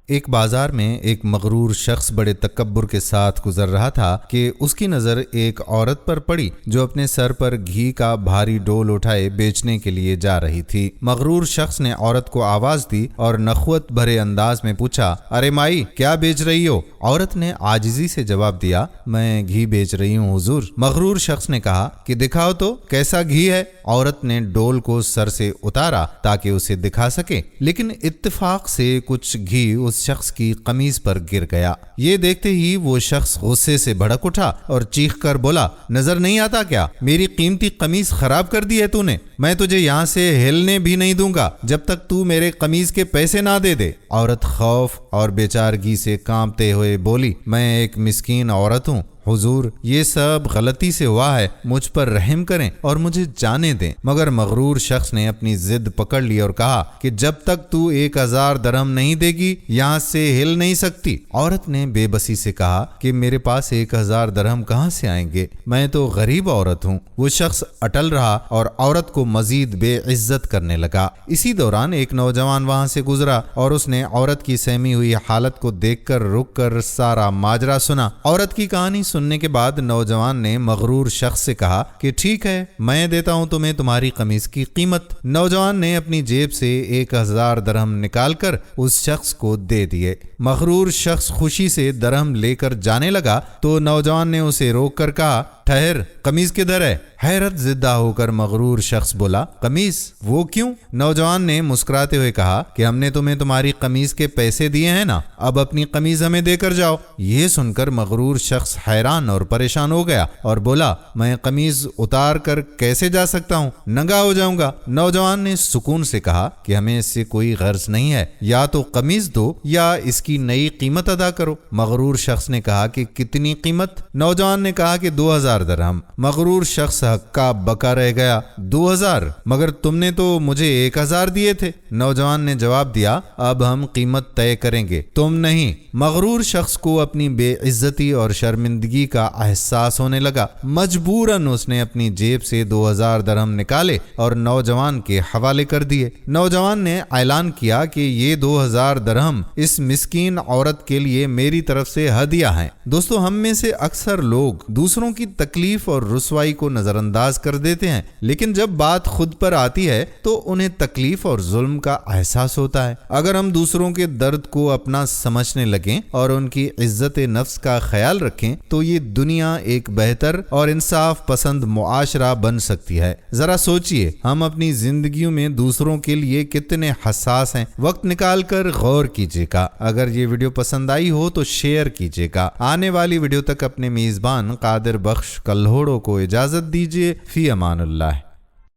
ایک بازار میں ایک مغرور شخص بڑے تکبر کے ساتھ گزر رہا تھا کہ اس کی نظر ایک عورت پر پڑی جو اپنے سر پر گھی کا بھاری ڈول اٹھائے بیچنے کے لیے جا رہی تھی۔ مغرور شخص نے عورت کو آواز دی اور نخوت بھرے انداز میں پوچھا، ارے مائی کیا بیچ رہی ہو؟ عورت نے عاجزی سے جواب دیا، میں گھی بیچ رہی ہوں حضور۔ مغرور شخص نے کہا کہ دکھاؤ تو کیسا گھی ہے؟ عورت نے ڈول کو سر سے اتارا تاکہ اسے دکھا سکے، لیکن اتفاق سے کچھ گھی اس شخص کی قمیض پر گر گیا۔ یہ دیکھتے ہی وہ شخص غصے سے بھڑک اٹھا اور چیخ کر بولا، نظر نہیں آتا کیا؟ میری قیمتی قمیض خراب کر دی ہے تو نے؟ میں تجھے یہاں سے ہلنے بھی نہیں دوں گا جب تک تو میرے قمیض کے پیسے نہ دے دے۔ عورت خوف اور بے چارگی سے کانپتے ہوئے بولی، میں ایک مسکین عورت ہوں حضور، یہ سب غلطی سے ہوا ہے، مجھ پر رحم کریں اور مجھے جانے دیں۔ مگر مغرور شخص نے اپنی ضد پکڑ لی اور کہا کہ جب تک تو 1000 درہم نہیں دے گی یہاں سے ہل نہیں سکتی۔ عورت نے بے بسی سے کہا کہ میرے پاس 1000 درہم کہاں سے آئیں گے؟ میں تو غریب عورت ہوں۔ وہ شخص اٹل رہا اور عورت کو مزید بے عزت کرنے لگا۔ اسی دوران ایک نوجوان وہاں سے گزرا اور اس نے عورت کی سہمی ہوئی حالت کو دیکھ کر رک کر سارا ماجرا سنا۔ عورت کی کہانی سننے کے بعد نوجوان نے مغرور شخص سے کہا کہ ٹھیک ہے، میں دیتا ہوں تمہیں تمہاری قمیض کی قیمت۔ نوجوان نے اپنی جیب سے 1000 درہم نکال کر اس شخص کو دے دیے۔ مغرور شخص خوشی سے درہم لے کر جانے لگا تو نوجوان نے اسے روک کر کہا، ٹھہر، قمیض کدھر ہے؟ حیرت زدہ ہو کر مغرور شخص بولا، قمیض؟ وہ کیوں؟ نوجوان نے مسکراتے ہوئے کہا کہ ہم نے تمہیں تمہاری قمیض کے پیسے دیے ہیں نا، اب اپنی قمیض ہمیں دے کر جاؤ۔ یہ سن کر مغرور شخص حیران اور پریشان ہو گیا اور بولا، میں قمیض اتار کر کیسے جا سکتا ہوں؟ ننگا ہو جاؤں گا۔ نوجوان نے سکون سے کہا کہ ہمیں اس سے کوئی غرض نہیں ہے، یا تو قمیض دو یا اس کی نئی قیمت ادا کرو۔ مغرور شخص نے کہا کہ کتنی قیمت؟ نوجوان نے کہا کہ 2000 درہم۔ مغرور شخص ہکا بکا رہ گیا، 2000؟ مگر تم نے تو مجھے 1000 دیے تھے۔ نوجوان نے جواب دیا، اب ہم قیمت طے کریں گے، تم نہیں۔ مغرور شخص کو اپنی بے عزتی اور شرمندگی کا احساس ہونے لگا۔ مجبوراً اس نے اپنی جیب سے 2000 درہم نکالے اور نوجوان کے حوالے کر دیے۔ نوجوان نے اعلان کیا کہ یہ 2000 درہم اس مسکین عورت کے لیے میری طرف سے ہدیہ ہیں۔ دوستو، ہم میں سے اکثر لوگ دوسروں کی تکلیف اور رسوائی کو نظر انداز کر دیتے ہیں، لیکن جب بات خود پر آتی ہے تو انہیں تکلیف اور ظلم کا احساس ہوتا ہے۔ اگر ہم دوسروں کے درد کو اپنا سمجھنے لگیں اور ان کی عزت نفس کا خیال رکھیں تو یہ دنیا ایک بہتر اور انصاف پسند معاشرہ بن سکتی ہے۔ ذرا سوچئے، ہم اپنی زندگیوں میں دوسروں کے لیے کتنے حساس ہیں۔ وقت نکال کر غور کیجیے گا۔ اگر یہ ویڈیو پسند آئی ہو تو شیئر کیجیے گا۔ آنے والی ویڈیو تک اپنے میزبان قادر بخش کلہوڑوں کو اجازت دیجیے۔ فی امان اللہ۔